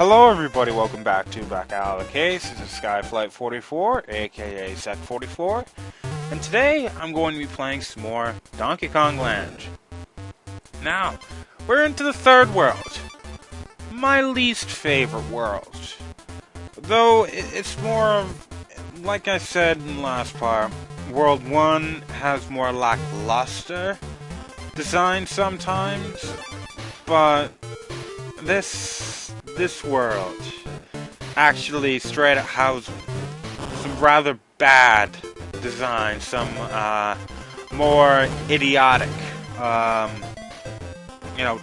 Hello everybody, welcome back to Back Out of the Case. This is Skyflight 44, aka Sec 44, and today I'm going to be playing some more Donkey Kong Land. Now, we're into the third world, my least favorite world. Though it's more of, like I said in the last part, World 1 has more lackluster design sometimes, but this world actually straight up has some rather bad design, some more idiotic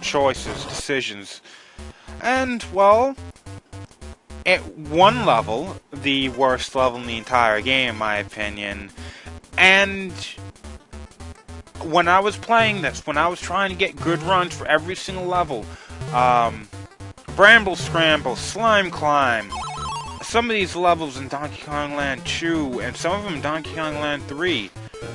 choices, decisions. And well, at one level, the worst level in the entire game in my opinion, and when I was playing this, when I was trying to get good runs for every single level, Bramble Scramble, Slime Climb, some of these levels in Donkey Kong Land 2, and some of them in Donkey Kong Land 3,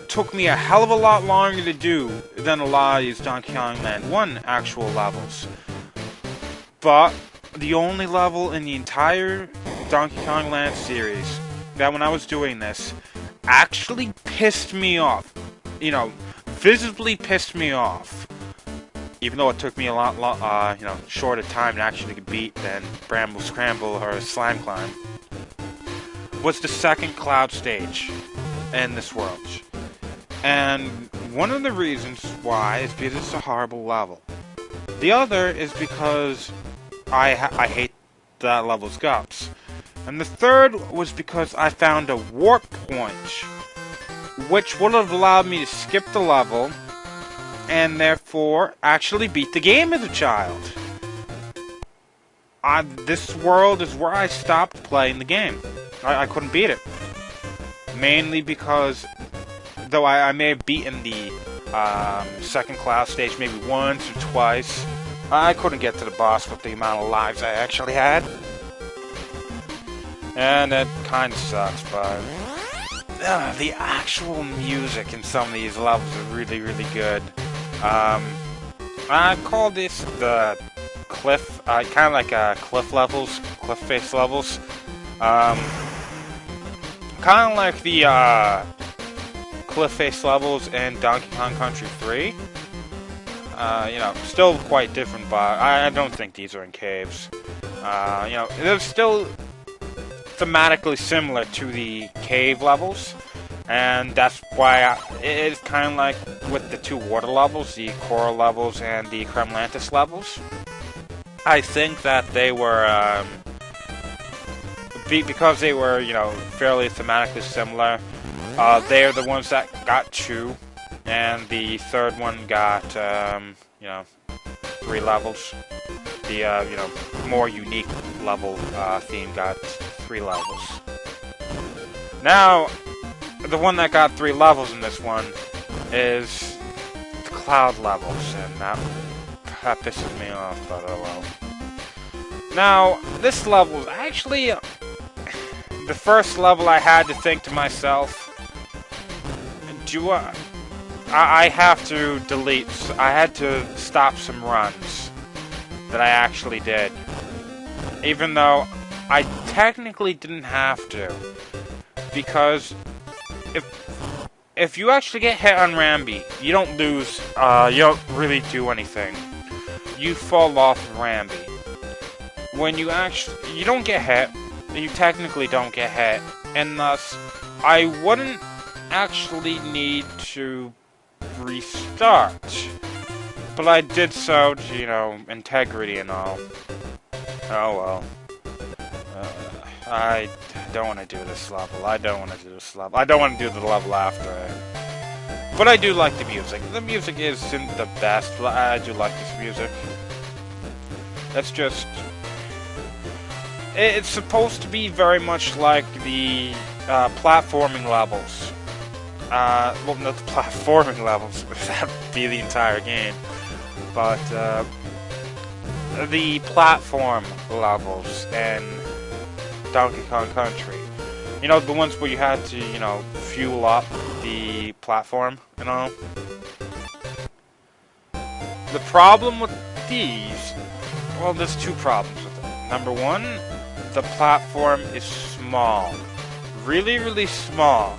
took me a hell of a lot longer to do than a lot of these Donkey Kong Land 1 actual levels. But the only level in the entire Donkey Kong Land series that when I was doing this actually pissed me off, visibly pissed me off, even though it took me a lot, shorter time to actually beat than Bramble Scramble or Slime Climb, was the second cloud stage in this world. And one of the reasons why is because it's a horrible level. The other is because I hate that level's guts. And the third was because I found a warp point, which would have allowed me to skip the level and therefore actually beat the game as a child. This world is where I stopped playing the game. I couldn't beat it. Mainly because, though I may have beaten the second cloud stage maybe once or twice, I couldn't get to the boss with the amount of lives I actually had. And it kind of sucks, but the actual music in some of these levels is really, really good. I call this the cliff, kind of like cliff levels, cliff face levels. Kind of like the cliff face levels in Donkey Kong Country 3. Still quite different, but I don't think these are in caves. They're still thematically similar to the cave levels, and that's why it's kind of like with the two water levels, the Coral levels and the Kremlantis levels. I think that they were, because they were, fairly thematically similar, they're the ones that got 2, and the third one got, 3 levels. The, more unique level theme got 3 levels. Now, the one that got 3 levels in this one is the cloud levels, and that pisses me off, but oh well. Now, this level is actually the first level I had to think to myself, I have to delete, I had to stop some runs that I actually did. Even though I technically didn't have to. Because if you actually get hit on Rambi, you don't lose, you don't really do anything. You fall off of Rambi. When you don't get hit, you technically don't get hit, and thus, I wouldn't actually need to restart. But I did so to, integrity and all. Oh well. I don't want to do this level. I don't want to do the level after it. But I do like the music. The music isn't the best, but I do like this music. That's just... It's supposed to be very much like the platforming levels. Well, not the platforming levels, because that would be the entire game. But, the platform levels in Donkey Kong Country. The ones where you had to, fuel up the platform and all. The problem with these, well, there's 2 problems with them. Number one, the platform is small. Really, really small.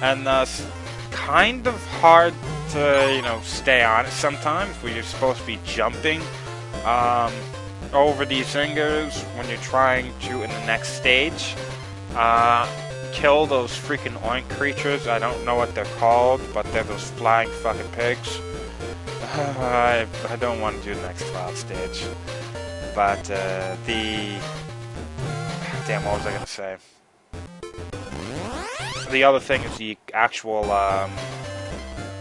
And thus, kind of hard to, stay on it sometimes when you're supposed to be jumping over these zingers when you're trying to, in the next stage, kill those freaking oink creatures. I don't know what they're called, but they're those flying fucking pigs. I don't want to do the next cloud stage. But, damn, what was I gonna say? The other thing is the actual,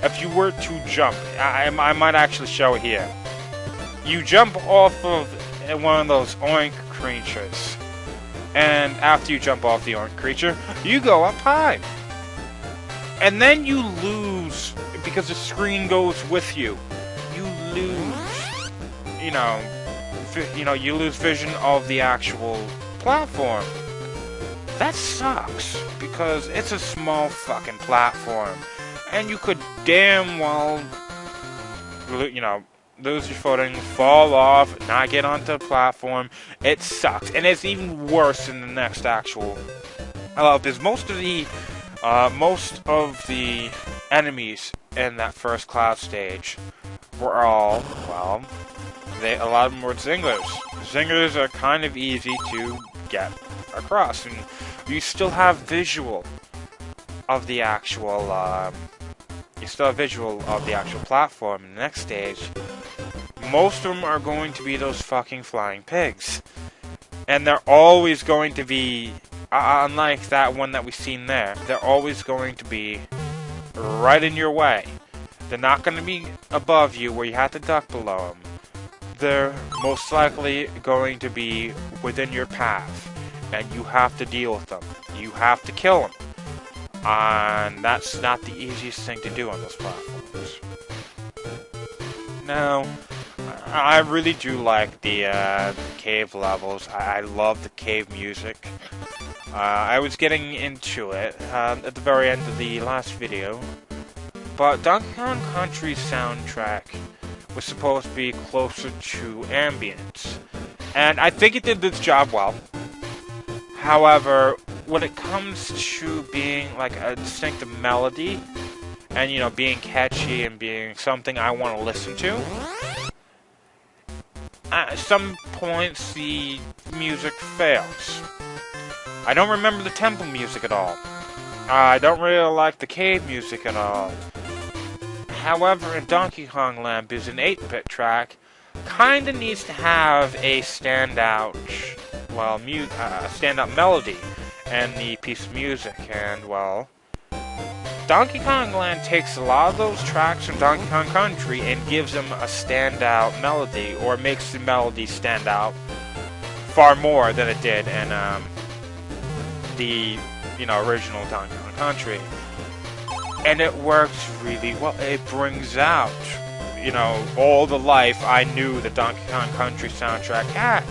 if you were to jump, I might actually show it here. You jump off of one of those oink creatures. And after you jump off the oink creature, you go up high. And then you lose, because the screen goes with you. You lose, you lose vision of the actual platform. That sucks, because it's a small fucking platform. And you could damn well, lose your footing, fall off, not get onto the platform. It sucks, and it's even worse in the next actual. Because most of the enemies in that first cloud stage were all, a lot of them were zingers. Zingers are kind of easy to get across, and you still have visual of the actual. Platform in the next stage. Most of them are going to be those fucking flying pigs. And they're always going to be, unlike that one that we've seen there, they're always going to be right in your way. They're not going to be above you where you have to duck below them. They're most likely going to be within your path. And you have to deal with them. You have to kill them. And that's not the easiest thing to do on those platforms. Now, I really do like the cave levels. I love the cave music. I was getting into it at the very end of the last video. But Donkey Kong Country's soundtrack was supposed to be closer to ambience. And I think it did this job well. However, when it comes to being like a distinctive melody, and being catchy and being something I want to listen to, at some points the music fails. I don't remember the temple music at all. I don't really like the cave music at all. However, in Donkey Kong Land, because an 8-bit track kinda needs to have a standout, standout melody and the piece of music, and Donkey Kong Land takes a lot of those tracks from Donkey Kong Country and gives them a standout melody, or makes the melody stand out far more than it did in the original Donkey Kong Country. And it works really well. It brings out, all the life I knew the Donkey Kong Country soundtrack had.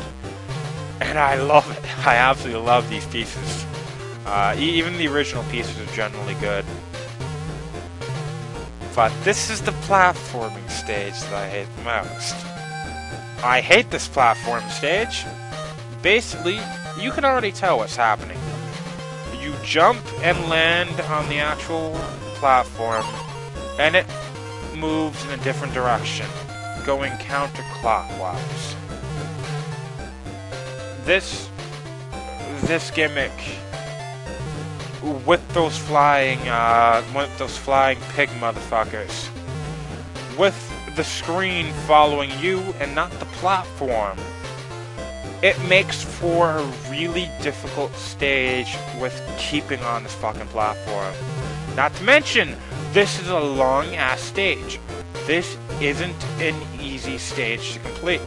And I love it. I absolutely love these pieces. Even the original pieces are generally good. But this is the platforming stage that I hate the most. I hate this platform stage. Basically, you can already tell what's happening. You jump and land on the actual platform, and it moves in a different direction, going counterclockwise. This gimmick with those flying pig motherfuckers, with the screen following you and not the platform, it makes for a really difficult stage with keeping on this fucking platform. Not to mention, this is a long-ass stage. This isn't an easy stage to complete.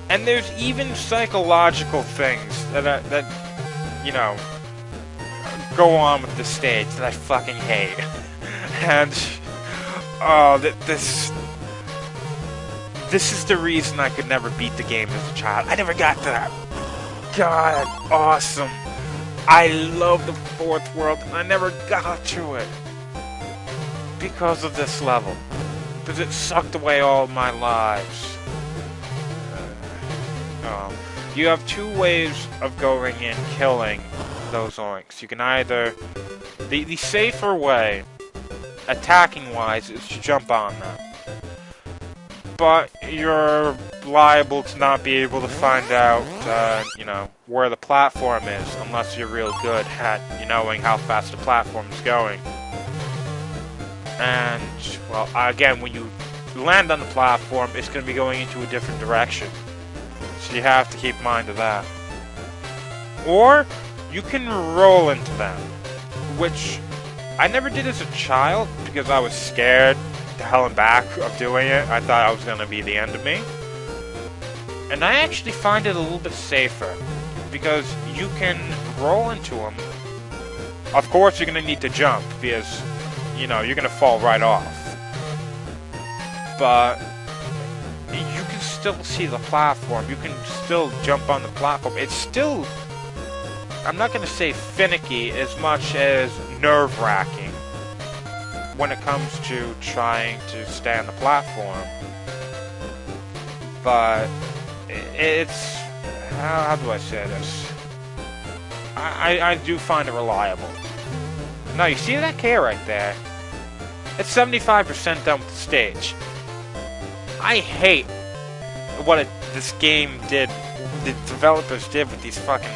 And there's even psychological things that go on with the stage that I fucking hate. And this is the reason I could never beat the game as a child. I never got to that. God, awesome. I love the fourth world, and I never got to it because of this level. Because it sucked away all my lives. You have two ways of going and killing those oinks. You can either... The safer way, attacking-wise, is to jump on them. But you're liable to not be able to find out, you know, where the platform is, unless you're real good at, knowing how fast the platform is going. And, well, again, when you land on the platform, it's going to be going into a different direction. So you have to keep mind of that. Or, you can roll into them, which I never did as a child, because I was scared to hell and back of doing it. I thought it was going to be the end of me. And I actually find it a little bit safer, because you can roll into them. Of course, you're going to need to jump, because, you're going to fall right off. But you can still see the platform. You can still jump on the platform. It's still, I'm not going to say finicky as much as nerve-wracking when it comes to trying to stay on the platform. But it's, how do I say this? I do find it reliable. Now, you see that K right there? It's 75% done with the stage. I hate what this game did, the developers did with these fucking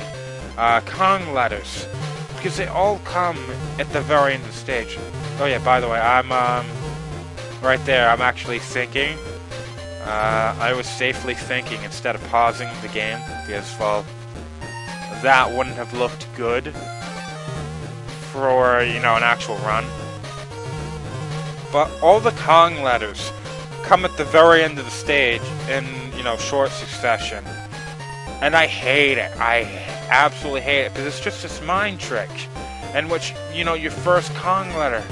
Kong letters. Because they all come at the very end of the stage. Oh yeah, by the way, I'm, right there, I'm actually thinking. I was safely thinking instead of pausing the game, because, well, that wouldn't have looked good for, an actual run. But all the Kong letters come at the very end of the stage in, short succession. And I hate it. I absolutely hate it, because it's just this mind trick. In which, your first Kong letter,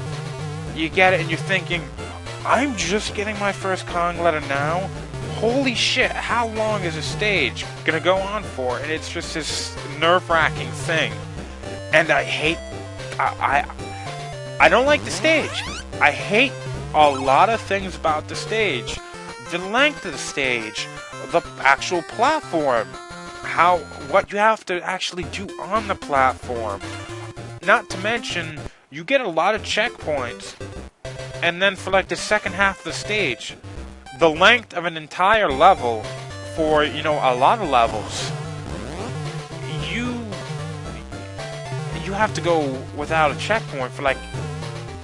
you get it and you're thinking, I'm just getting my first Kong letter now? Holy shit, how long is a stage gonna go on for? And it's just this nerve-wracking thing. And I hate... I don't like the stage. I hate a lot of things about the stage. The length of the stage, the actual platform, what you have to actually do on the platform. Not to mention, you get a lot of checkpoints, and then for like the second half of the stage, the length of an entire level for, a lot of levels, you have to go without a checkpoint for like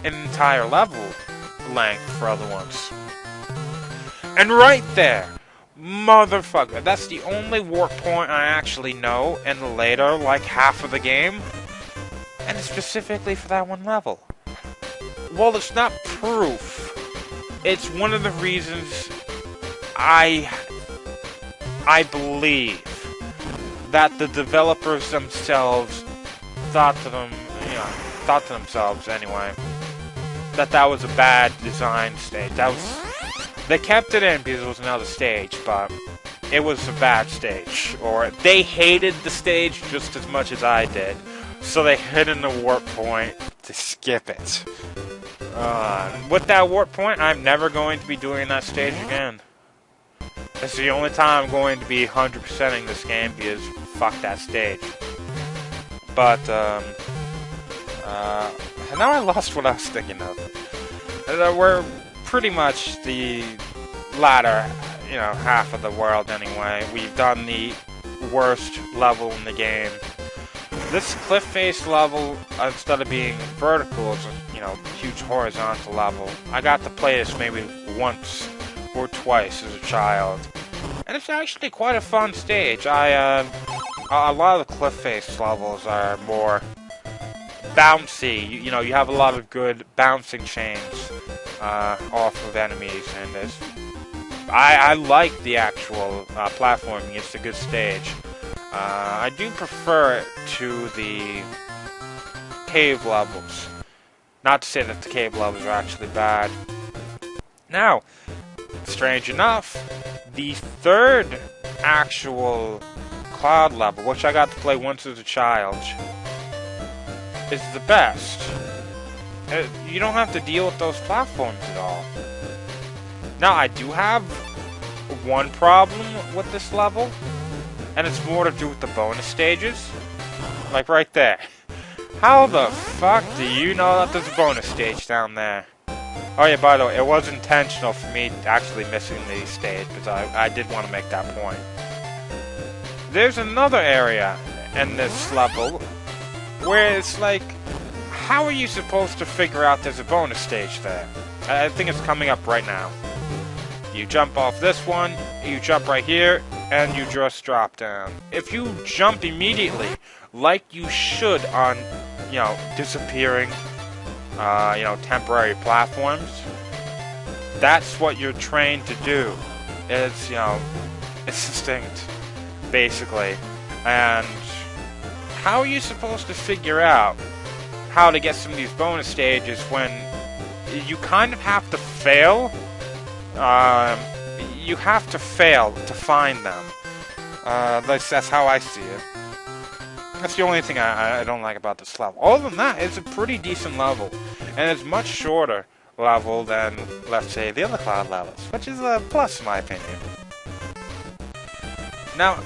an entire level length for other ones. And right there, motherfucker, that's the only warp point I actually know in the later, like, half of the game. And it's specifically for that one level. Well, it's not proof. It's one of the reasons I believe that the developers themselves thought to themselves anyway, that was a bad design stage. They kept it in because it was another stage, but it was a bad stage. Or they hated the stage just as much as I did, so they hid in the warp point to skip it. With that warp point, I'm never going to be doing that stage again. It's the only time I'm going to be 100%ing this game, because fuck that stage. But, now I lost what I was thinking of. We're pretty much the latter, half of the world anyway. We've done the worst level in the game. This cliff face level, instead of being vertical, is a, huge horizontal level. I got to play this maybe once or twice as a child. And it's actually quite a fun stage. A lot of the cliff face levels are more bouncy. You have a lot of good bouncing chains off of enemies, and I like the actual platforming. It's a good stage. I do prefer it to the cave levels. Not to say that the cave levels are actually bad. Now, strange enough, the third actual cloud level, which I got to play once as a child, is the best. You don't have to deal with those platforms at all. Now, I do have one problem with this level, and it's more to do with the bonus stages. Like right there. How the fuck do you know that there's a bonus stage down there? Oh yeah, by the way, it was intentional for me actually missing the stage, because I did want to make that point. There's another area in this level where it's like, how are you supposed to figure out there's a bonus stage there? I think it's coming up right now. You jump off this one, you jump right here, and you just drop down. If you jump immediately, like you should on, you know, disappearing, temporary platforms, that's what you're trained to do. It's, it's instinct, basically. And how are you supposed to figure out how to get some of these bonus stages when you kind of have to fail? You have to fail to find them. That's how I see it. That's the only thing I don't like about this level. Other than that, it's a pretty decent level. And it's much shorter level than, let's say, the other Cloud levels, which is a plus in my opinion. Now,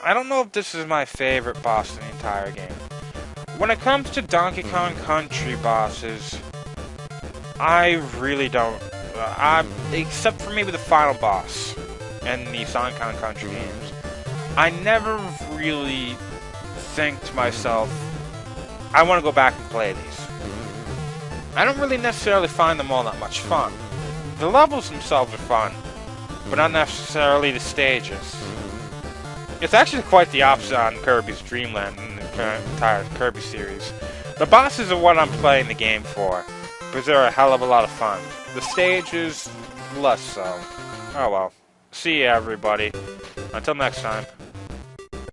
I don't know if this is my favorite boss in the entire game. When it comes to Donkey Kong Country bosses, I really don't. Except for maybe the final boss in the Donkey Kong Country games, I never really think to myself, I want to go back and play these. I don't really necessarily find them all that much fun. The levels themselves are fun, but not necessarily the stages. It's actually quite the opposite on Kirby's Dream Land and the entire Kirby series. The bosses are what I'm playing the game for, because they're a hell of a lot of fun. The stages, less so. Oh well. See ya, everybody. Until next time.